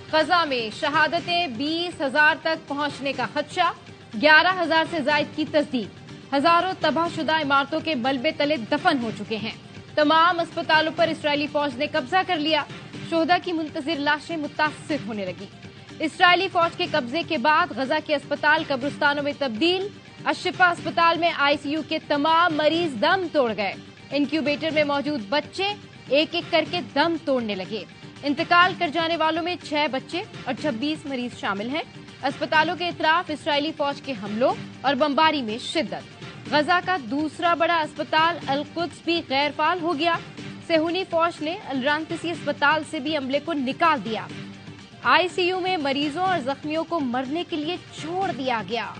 गजा में शहादतें 20,000 तक पहुंचने का खदशा, 11,000 से जायद की तस्दीक। हजारों तबाहशुदा इमारतों के मलबे तले दफन हो चुके हैं। तमाम अस्पतालों पर इस्राएली फौज ने कब्जा कर लिया। शोहदा की मुंतजिर लाशें मुतासिर होने लगी। इस्राएली फौज के कब्जे के बाद गजा के अस्पताल कब्रिस्तानों में तब्दील। अशिफा अस्पताल में आईसीयू के तमाम मरीज दम तोड़ गए। इंक्यूबेटर में मौजूद बच्चे एक एक करके दम तोड़ने लगे। इंतकाल कर जाने वालों में 6 बच्चे और 26 मरीज शामिल हैं। अस्पतालों के इतराफ इस्राएली फौज के हमलों और बमबारी में शिद्दत। गजा का दूसरा बड़ा अस्पताल अल कुद्स भी गैर फाल हो गया। सेहूनी फौज ने अल रांतिसी अस्पताल से भी अमले को निकाल दिया। आईसीयू में मरीजों और जख्मियों को मरने के लिए छोड़ दिया गया।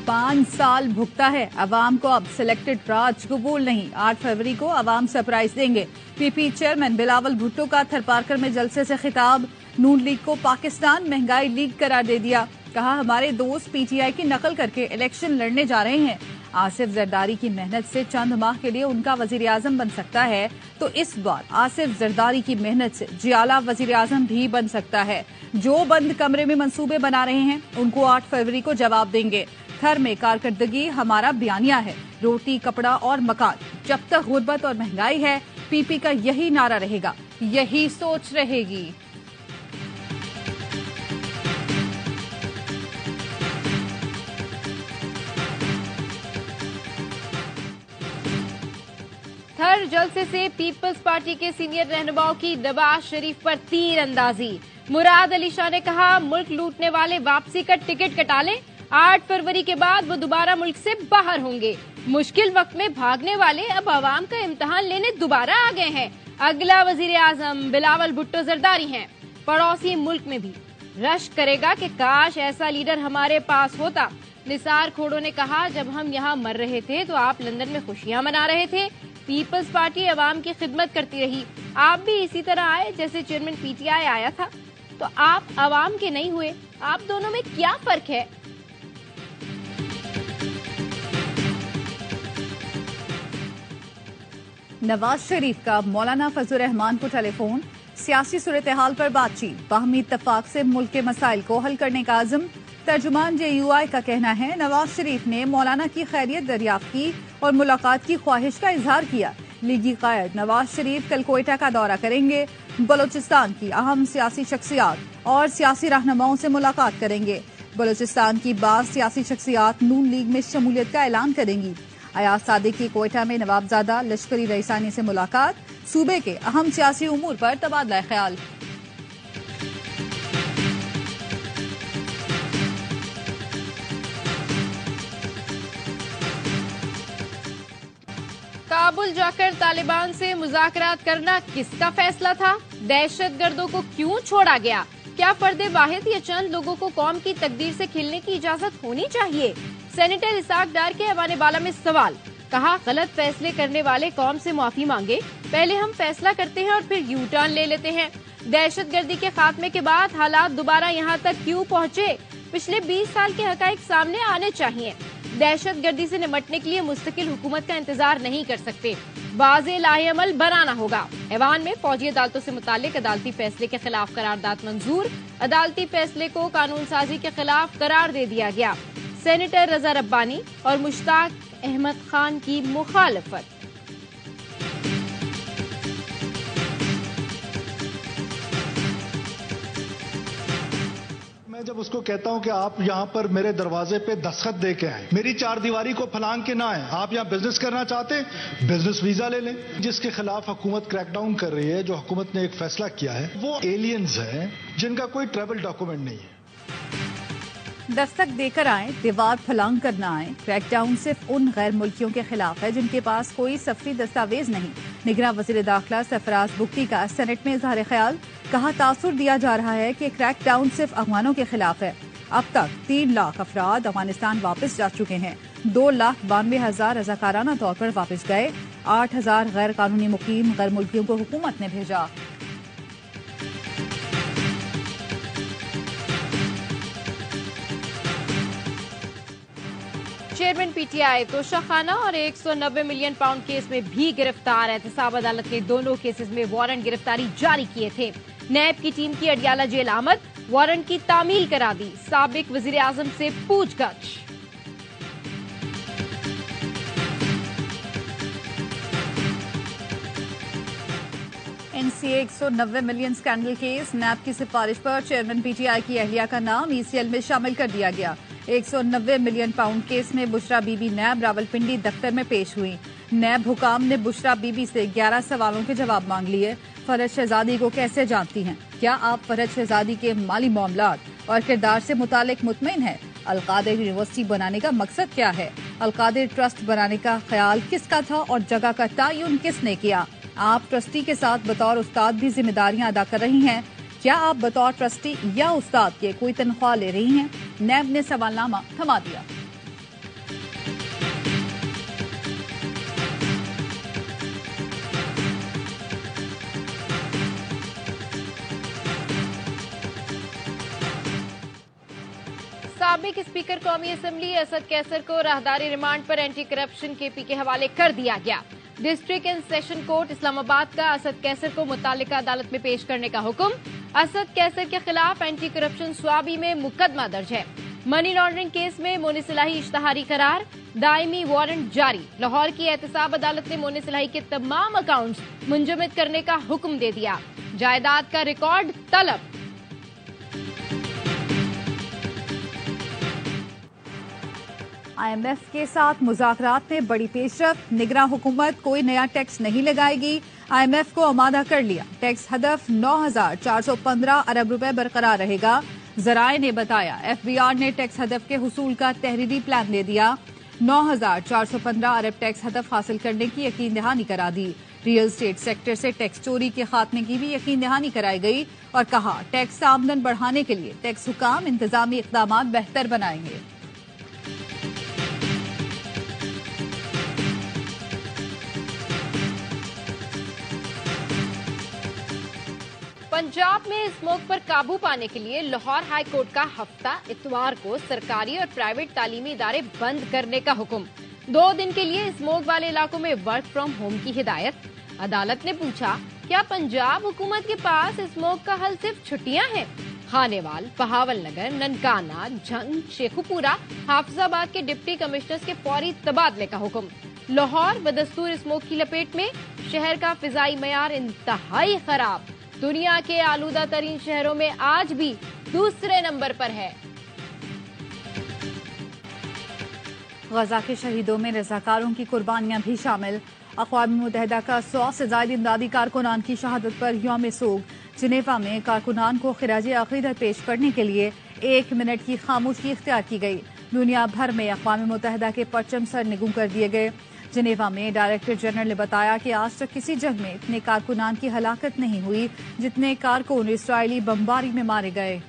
5 साल भुगता है अवाम को, अब सिलेक्टेड राज कबूल नहीं। 8 फरवरी को अवाम सरप्राइज देंगे। पीपी चेयरमैन बिलावल भुट्टो का थरपारकर में जलसे से खिताब। नून लीग को पाकिस्तान महंगाई लीग करार दे दिया। कहा हमारे दोस्त पीटीआई की नकल करके इलेक्शन लड़ने जा रहे हैं। आसिफ जरदारी की मेहनत से चंद माह के लिए उनका वजीर आजम बन सकता है, तो इस बार आसिफ जरदारी की मेहनत से जियाला वजीर आजम भी बन सकता है। जो बंद कमरे में मंसूबे बना रहे हैं उनको 8 फरवरी को जवाब देंगे। घर में कारकर्दगी हमारा बयानिया है, रोटी कपड़ा और मकान। जब तक गुर्बत और महंगाई है, पीपी का यही नारा रहेगा, यही सोच रहेगी। थर जलसे से पीपल्स पार्टी के सीनियर रहनुमाओं की नवाज शरीफ पर तीर अंदाजी। मुराद अली शाह ने कहा मुल्क लूटने वाले वापसी का टिकट कटा लें। 8 फरवरी के बाद वो दोबारा मुल्क से बाहर होंगे। मुश्किल वक्त में भागने वाले अब आवाम का इम्तिहान लेने दोबारा आ गए हैं। अगला वजीर आजम बिलावल भुट्टो जरदारी हैं। पड़ोसी मुल्क में भी रश करेगा कि काश ऐसा लीडर हमारे पास होता। निसार खोड़ो ने कहा जब हम यहाँ मर रहे थे तो आप लंदन में खुशियां मना रहे थे। पीपल्स पार्टी अवाम की खिदमत करती रही। आप भी इसी तरह आए जैसे चेयरमैन पीटीआई आया था, तो आप अवाम के नहीं हुए। आप दोनों में क्या फर्क है? नवाज शरीफ का मौलाना फजल रहमान को टेलीफोन। सियासी सूरत हाल पर बातचीत। बाहमी इत्तफाक से मुल्क के मसाइल को हल करने का आज़म। तर्जुमान जेयूआई का कहना है नवाज शरीफ ने मौलाना की खैरियत दरियाफ्त की और मुलाकात की ख्वाहिश का इजहार किया। लीगी कायद नवाज शरीफ कल कोयटा का दौरा करेंगे। बलोचिस्तान की अहम सियासी शख्सियात और सियासी रहनुमाओं से मुलाकात करेंगे। बलोचिस्तान की बाज़ सियासी शख्सियात नून लीग में शमूलियत का ऐलान करेंगी। अयाज सादिक की कोयटा में नवाबजादा लश्करी रईसानी से मुलाकात। सूबे के अहम सियासी उमूर पर तबादला ख्याल। काबुल जाकर तालिबान से मुज़ाकरात करना किसका फैसला था? दहशतगर्दों को क्यों छोड़ा गया? क्या फर्दे वाहिद या चंद लोगों को कौम की तकदीर से खेलने की इजाजत होनी चाहिए? सेनेटर इसाक डार के हवाले बाला में सवाल। कहा गलत फैसले करने वाले कौम से माफी मांगे। पहले हम फैसला करते हैं और फिर यू टर्न ले लेते हैं। दहशतगर्दी के खात्मे के बाद हालात दोबारा यहाँ तक क्यों पहुँचे? पिछले 20 साल के हकाइक सामने आने चाहिए। दहशतगर्दी से निपटने के लिए मुस्तकिल हुकूमत का इंतजार नहीं कर सकते। वाज़ेह लाहेअमल बनाना होगा। ऐवान में फौजी अदालतों से मुतालिक अदालती फैसले के खिलाफ करारदाद मंजूर। अदालती फैसले को कानून साजी के खिलाफ करार दे दिया गया। सेनेटर रजा रब्बानी और मुश्ताक अहमद खान की मुखालफत। मैं जब उसको कहता हूं कि आप यहां पर मेरे दरवाजे पे दस्तखत दे के आए, मेरी 4 दीवारी को फलांग के ना आए, आप यहां बिजनेस करना चाहते बिजनेस वीजा ले लें। जिसके खिलाफ हुकूमत क्रैकडाउन कर रही है, जो हुकूमत ने एक फैसला किया है, वो एलियंस हैं जिनका कोई ट्रैवल डॉक्यूमेंट नहीं है। दस्तक देकर आए, दीवार फलांग कर ना आए। क्रैकडाउन सिर्फ उन गैर मुल्कियों के खिलाफ है जिनके पास कोई सफरी दस्तावेज नहीं। निगरान वजीर दाखिला सरफराज बुख्ती का सेनेट में इजहार ख्याल। कहा तासुर दिया जा रहा है कि क्रैकडाउन सिर्फ अफगानों के खिलाफ है। अब तक 3 लाख अफराद अफगानिस्तान वापस जा चुके हैं। 2,92,000 रजाकाराना तौर पर वापस गए। 8,000 गैर कानूनी मुकीम गैर मुल्कियों को हुकूमत ने भेजा। चेयरमैन पीटीआई तोशा खाना और 190 मिलियन पाउंड केस में भी गिरफ्तार। एहतसाब अदालत ने दोनों केसेस में वारंट गिरफ्तारी जारी किए थे। नैब की टीम की अडियाला जेल आमद, वारंट की तामील करा दी। साबिक वजीर आजम से पूछगछ। एनसीए 190 मिलियन स्कैंडल केस, नैब की सिफारिश पर चेयरमैन पीटीआई की अहलिया का नाम ईसीएल में शामिल कर दिया गया। 190 मिलियन पाउंड केस में बुशरा बीबी नैब रावलपिंडी दफ्तर में पेश हुई। नैब हुकाम ने बुशरा बीबी से 11 सवालों के जवाब मांग लिए। फरज शहजादी को कैसे जानती हैं? क्या आप फरज शहजादी के माली मामलात और किरदार से मुतालिक मुतमईन हैं? अलकादिर यूनिवर्सिटी बनाने का मकसद क्या है? अलकादिर ट्रस्ट बनाने का ख्याल किसका था और जगह का तयन किसने किया? आप ट्रस्टी के साथ बतौर उस्ताद भी जिम्मेदारियां अदा कर रही हैं। क्या आप बतौर ट्रस्टी या उस्ताद के कोई तनख्वाह ले रही हैं? नैब ने सवालनामा थमा दिया। साबिक स्पीकर कौमी असेंबली असद कैसर को राहदारी रिमांड पर एंटी करप्शन केपी के हवाले कर दिया गया। District and session court Islamabad का असद कैसर को मुतालिका अदालत में पेश करने का हुक्म। असद कैसर के खिलाफ एंटी करप्शन स्वाबी में मुकदमा दर्ज है। मनी लॉन्ड्रिंग केस में मोनी सिलाही इश्तहारी करार, दायमी वारंट जारी। लाहौर की एहतसाब अदालत ने मोनी सिलाही के तमाम अकाउंट्स मुंजमद करने का हुक्म दे दिया। जायदाद का रिकॉर्ड तलब। IMF के साथ मुज़ाकरात में बड़ी पेशरफ, निगरान हुकूमत कोई नया टैक्स नहीं लगाएगी। IMF को आमादा कर लिया। टैक्स हदफ 9,415 अरब रुपए बरकरार रहेगा। जराए ने बताया FBR ने टैक्स हदफ के हुसूल का तहरीरी प्लान दे दिया। 9,415 अरब टैक्स हदफ हासिल करने की यकीन दहानी करा दी। रियल स्टेट सेक्टर से टैक्स चोरी के खात्मे की भी यकीन दहानी कराई गई और कहा टैक्स आमदन बढ़ाने के लिए टैक्स हुकाम इंतजामी इकदाम बेहतर बनाएंगे। पंजाब में स्मोक पर काबू पाने के लिए लाहौर हाई कोर्ट का हफ्ता इतवार को सरकारी और प्राइवेट तालीमी इदारे बंद करने का हुक्म। 2 दिन के लिए स्मोक वाले इलाकों में वर्क फ्रॉम होम की हिदायत। अदालत ने पूछा, क्या पंजाब हुकूमत के पास स्मोक का हल सिर्फ छुट्टियां हैं? खानेवाल, बहावल नगर, ननकाना, झंग, शेखुपुरा, हाफिजाबाद के डिप्टी कमिश्नर्स के फौरी तबादले का हुक्म। लाहौर बदस्तूर स्मोक की लपेट में, शहर का फिजाई मयार इंतहाई खराब। दुनिया के आलूदा तरीन शहरों में आज भी दूसरे नंबर पर है। गजा के शहीदों में रज़ाकारों की कुर्बानियां भी शामिल। अक़वाम मुत्तहिदा का 100 से ज़ायद इमदादी कारकुनान की शहादत पर यौम सोग। जिनेवा में कारकुनान को खिराज अक़ीदत पेश करने के लिए 1 मिनट की खामोशी इख्तियार की गई। दुनिया भर में अक़वाम मुत्तहिदा के परचम सर निगू कर दिए गए। जिनेवा में डायरेक्टर जनरल ने बताया कि आज तक किसी जंग में इतने कारकुनान की हलाकत नहीं हुई जितने कारकुन इसराइली बमबारी में मारे गए।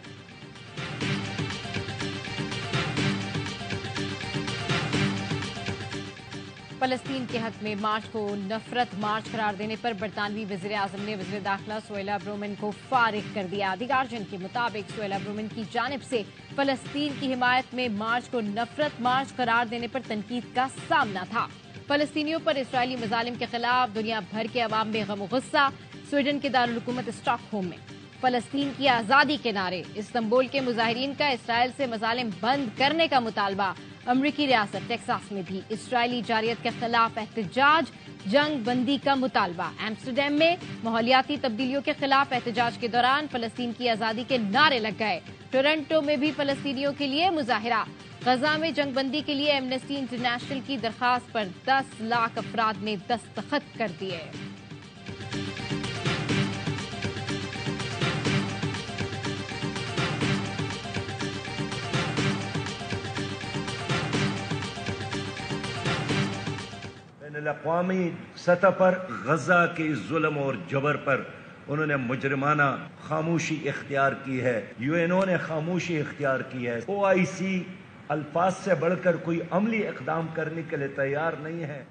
फलस्तीन के हक में मार्च को नफरत मार्च करार देने पर बरतानवी वज़ीर आज़म ने वज़ीर दाखिला सुहेला ब्रोमन को फारिग कर दिया। अधिकारियों के मुताबिक सुहेला ब्रोमन की जानिब से फलस्तीन की हिमायत में मार्च को नफरत मार्च करार देने पर तनकीद का सामना था। फलस्तीनियों पर इसराइली मजालिम के खिलाफ दुनिया भर के अवाम में गम गुस्सा। स्वीडन के दारुल हुकूमत स्टॉकहोम में फलस्तीन की आज़ादी के नारे, इस्तांबुल के मुजाहिरीन का इसराइल से मजालिम बंद करने का मुतालबा। अमरीकी रियासत टेक्सास में भी इसराइली जारियत के खिलाफ एहतजाज, जंग बंदी का मुतालबा। एम्स्टरडैम में माहौलियाती तब्दीलियों के खिलाफ एहतजाज के दौरान फलस्तीन की आज़ादी के नारे लग गए। टोरंटो में भी फलस्तीनियों के लिए मुजाहिरा। गजा में जंग बंदी के लिए एमनेस्टी इंटरनेशनल की दरखास्त पर 10 लाख अफराद ने दस्तखत कर दिए। अक़वामी सतह पर गजा के जुल्म और जबर पर उन्होंने मुजरिमाना खामोशी इख्तियार की है। यूएनओ ने खामोशी इख्तियार की है। OIC अल्फाज से बढ़कर कोई अमली इक़दाम करने के लिए तैयार नहीं है।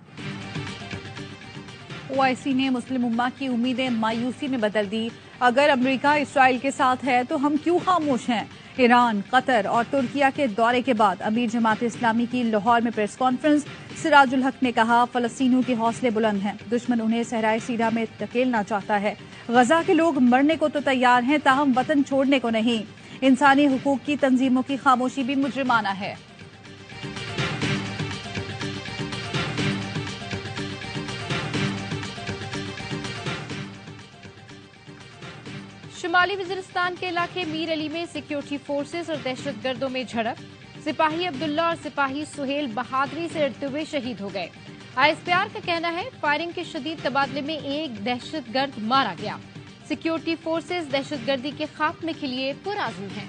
OIC ने मुस्लिम उम्मा की उम्मीदें मायूसी में बदल दी। अगर अमेरिका इसराइल के साथ है तो हम क्यों खामोश हैं? ईरान, कतर और तुर्किया के दौरे के बाद अमीर जमात इस्लामी की लाहौर में प्रेस कॉन्फ्रेंस। सिराजुल हक ने कहा, फलस्तीनियों के हौसले बुलंद हैं, दुश्मन उन्हें सहराए सीरा में धकेलना चाहता है। गजा के लोग मरने को तो तैयार हैं, ताहम वतन छोड़ने को नहीं। इंसानी हुकूक की तंजीमों की खामोशी भी मुजरिमाना है। शुमाली वजीरिस्तान के इलाके मीर अली में सिक्योरिटी फोर्सेस और दहशतगर्दों में झड़प। सिपाही अब्दुल्ला और सिपाही सुहेल बहादुरी से लड़ते हुए शहीद हो गए। आईएसपीआर का कहना है, फायरिंग के शदीद तबादले में एक दहशतगर्द मारा गया। सिक्योरिटी फोर्सेस दहशतगर्दी के खात्मे के लिए पुरअज़्म हैं।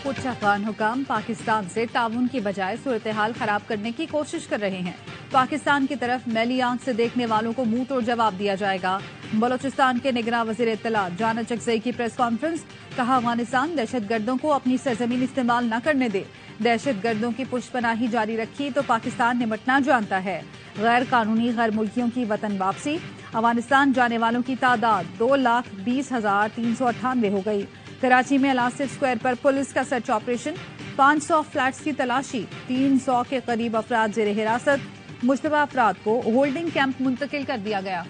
कुछ अफगान हुकाम पाकिस्तान से ताउन की बजाय सूरत हाल खराब करने की कोशिश कर रहे हैं। पाकिस्तान की तरफ मैली आंख से देखने वालों को मुंह तोड़ जवाब दिया जाएगा। बलोचिस्तान के निगरान वजीर इत्तला जाना चकजई की प्रेस कॉन्फ्रेंस। कहा, अफगानिस्तान दहशतगर्दों को अपनी सरजमीन इस्तेमाल न करने दे। दहशतगर्दों की पुष्पनाही जारी रखी तो पाकिस्तान निपटना जानता है। गैर कानूनी गैर मुल्कियों की वतन वापसी। अफगानिस्तान जाने वालों की तादाद 2,20,398 हो गई। कराची में अलास्टिक स्क्वायर पर पुलिस का सर्च ऑपरेशन। 500 फ्लैट्स की तलाशी। 300 के करीब अफराद जेर हिरासत। मुश्तबा अफराद को होल्डिंग कैंप मुंतकिल कर दिया गया।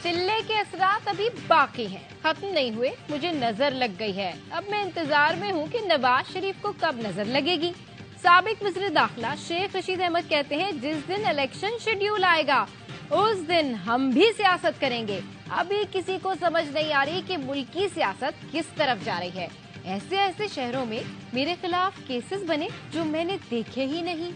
चिल्ले के असरात अभी बाकी हैं, खत्म नहीं हुए। मुझे नजर लग गई है। अब मैं इंतजार में हूँ कि नवाज शरीफ को कब नजर लगेगी। साबिक वज़ीर दाखिला शेख रशीद अहमद कहते हैं, जिस दिन इलेक्शन शेड्यूल आएगा उस दिन हम भी सियासत करेंगे। अभी किसी को समझ नहीं आ रही कि मुल्क की सियासत किस तरफ जा रही है। ऐसे ऐसे शहरों में मेरे खिलाफ केसेस बने जो मैंने देखे ही नहीं।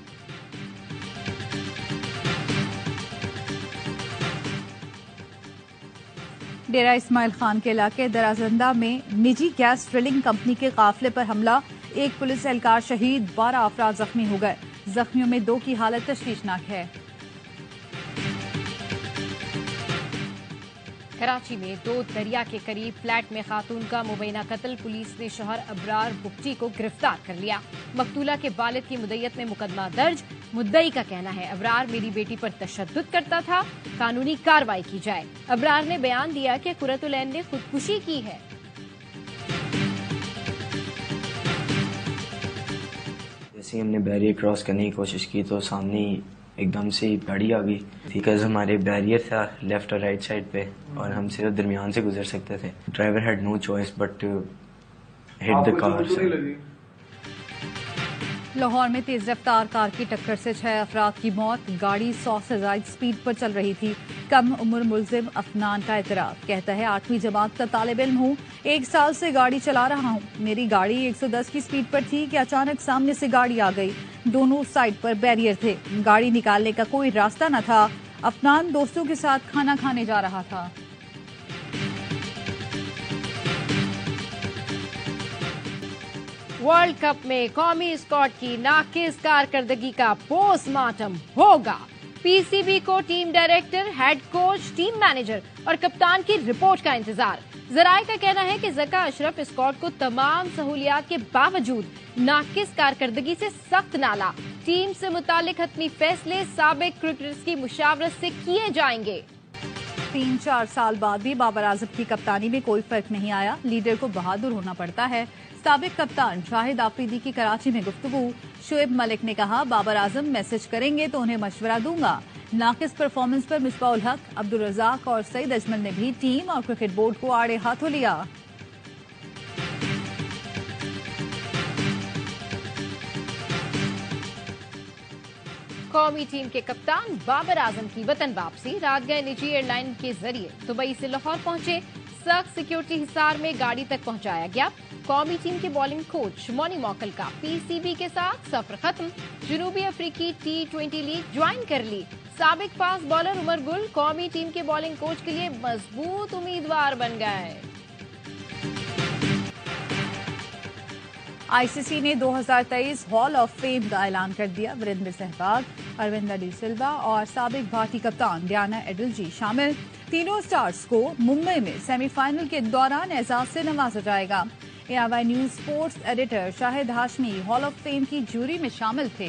डेरा इस्माइल खान के इलाके दराजंदा में निजी गैस ड्रिलिंग कंपनी के काफिले पर हमला। एक पुलिस एहलकार शहीद, 12 अफराद जख्मी हो गए। जख्मियों में 2 की हालत तशवीशनाक है। कराची में 2 दरिया के करीब फ्लैट में खातून का मुबैना कत्ल। पुलिस ने शोहर अबरार बुगटी को गिरफ्तार कर लिया। मकतूला के वालिद की मुद्दईयत में मुकदमा दर्ज। मुद्दई का कहना है, अबरार मेरी बेटी पर तशद्दुद करता था, कानूनी कार्रवाई की जाए। अबरार ने बयान दिया कि कुर्रतुल ऐन ने खुदकुशी की है। जैसे हमने बैरियर क्रॉस करने की कोशिश की तो सामने एकदम से गाड़ी आ गई। बिकॉज हमारे बैरियर था लेफ्ट और राइट साइड पे और हम सिर्फ दरमियान से गुजर सकते थे। Driver had no choice but hit the car. Lahore में तेज रफ्तार कार की टक्कर से 6 अफराद की मौत। गाड़ी 100 से ज्यादा स्पीड पर चल रही थी। कम उम्र मुलजिम अफनान का इतराफ, कहता है 8वीं जमात का तालिब इल्म हूँ, 1 साल से गाड़ी चला रहा हूँ। मेरी गाड़ी 110 की स्पीड पर थी कि अचानक सामने से गाड़ी आ गई। दोनों साइड पर बैरियर थे, गाड़ी निकालने का कोई रास्ता न था। अफनान दोस्तों के साथ खाना खाने जा रहा था। वर्ल्ड कप में कौमी स्क्वाड की नाकिस कारकर्दगी का पोस्टमार्टम होगा। पीसीबी को team director, head coach, team manager और कप्तान की रिपोर्ट का इंतजार। जराये का कहना है कि ज़का अशरफ स्क्वाड को तमाम सहूलियात के बावजूद नाकिस कारकर्दगी से सख्त नाला। टीम से मुतालिक हतमी फैसले साबिक क्रिकेटर्स की मुशावरत से किए जाएंगे। 3-4 साल बाद भी बाबर आजम की कप्तानी में कोई फर्क नहीं आया। लीडर को बहादुर होना पड़ता है। साबिक कप्तान शाहिद आफरीदी की कराची में गुफ्तगू। शुएब मलिक ने कहा, बाबर आजम मैसेज करेंगे तो उन्हें मशवरा दूंगा। नाकिस परफॉर्मेंस पर मिसबाउल हक, अब्दुल रज़ाक और सईद अजमल ने भी टीम और क्रिकेट बोर्ड को आड़े हाथों लिया। कौमी टीम के कप्तान बाबर आजम की वतन वापसी। रात गए निजी एयरलाइन के जरिए दुबई से लाहौर पहुंचे। सख्त सिक्योरिटी हिसार में गाड़ी तक पहुंचाया गया। कौमी टीम के बॉलिंग कोच मोनी मौकल का पीसीबी के साथ सफर खत्म। जनूबी अफ्रीकी T20 लीग ज्वाइन कर ली। साबिक फास्ट बॉलर उमर गुल कौमी टीम के बॉलिंग कोच के लिए मजबूत उम्मीदवार बन गए। आईसीसी ने 2023 हॉल ऑफ फेम का ऐलान कर दिया। वीरेंद्र सहवाग, अरविंद डी सिल्वा और साबिक भारतीय कप्तान डियाना एडल्जी शामिल। तीनों स्टार्स को मुंबई में सेमीफाइनल के दौरान एजाज से नवाजा जाएगा। AIY news sports editor Shahid Hashmi hall of fame की जूरी में शामिल थे।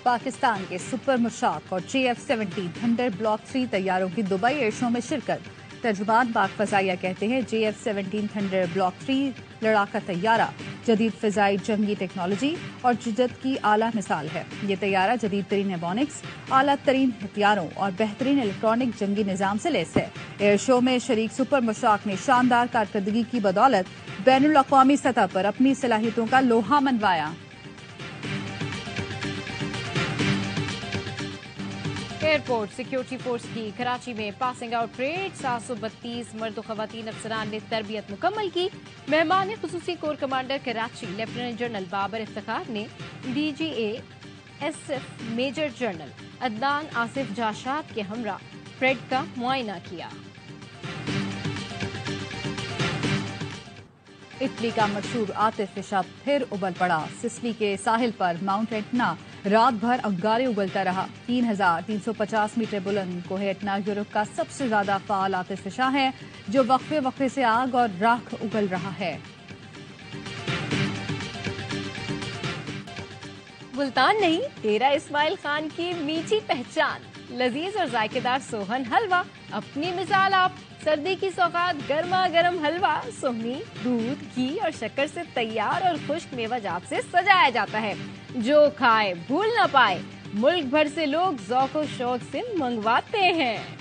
पाकिस्तान के सुपर मुशाक और JF-17 थंडर ब्लॉक 3 तैयारों की दुबई एयर शो में शिरकत। तर्जुमान पाक फजाइया कहते हैं JF-17 थंडर ब्लॉक 3 लड़ाका तैयारा जदीद फिजाई जंगी टेक्नोलॉजी और जिद्दत की आला मिसाल है। ये तैयारा जदीद तरीन एवोनिक्स, आला तरीन हथियारों और बेहतरीन इलेक्ट्रॉनिक जंगी निजाम से लैस है। एयर शो में शरीक सुपर मुशाक ने शानदार कारकर्दगी की बदौलत बैनुल अक़वामी सतह पर अपनी सलाहियतों का लोहा मनवाया। एयरपोर्ट सिक्योरिटी फोर्स की कराची में पासिंग आउट परेड 732 मर्द और खवातीन अफसरान ने तरबियत मुकम्मल की। मेहमान खुसूसी corps commander Karachi lieutenant general Babar Iftikhar ने DGA SF major general Adnan Asif जाशाद के हमरा परेड का मुआयना किया। इटली का मशहूर आतिफ फिशा फिर उबल पड़ा। सिसिली के साहिल पर माउंट एटना रात भर अंगारे उगलता रहा। 3350 मीटर बुलंद कोहे एटना यूरोप का सबसे ज्यादा फाल आतिफ फिशा है, जो वक्फे वक्फे से आग और राख उगल रहा है। मुल्तान नहीं, तेरा इस्माइल खान की मीठी पहचान, लजीज और जायकेदार सोहन हलवा अपनी मिसाल आप। सर्दी की सौगात गर्मा गर्म हलवा सोहनी दूध, घी और शक्कर से तैयार और खुश्क मेवा जात से सजाया जाता है। जो खाए भूल ना पाए, मुल्क भर से लोग ज़ौक़ और शौक से मंगवाते हैं।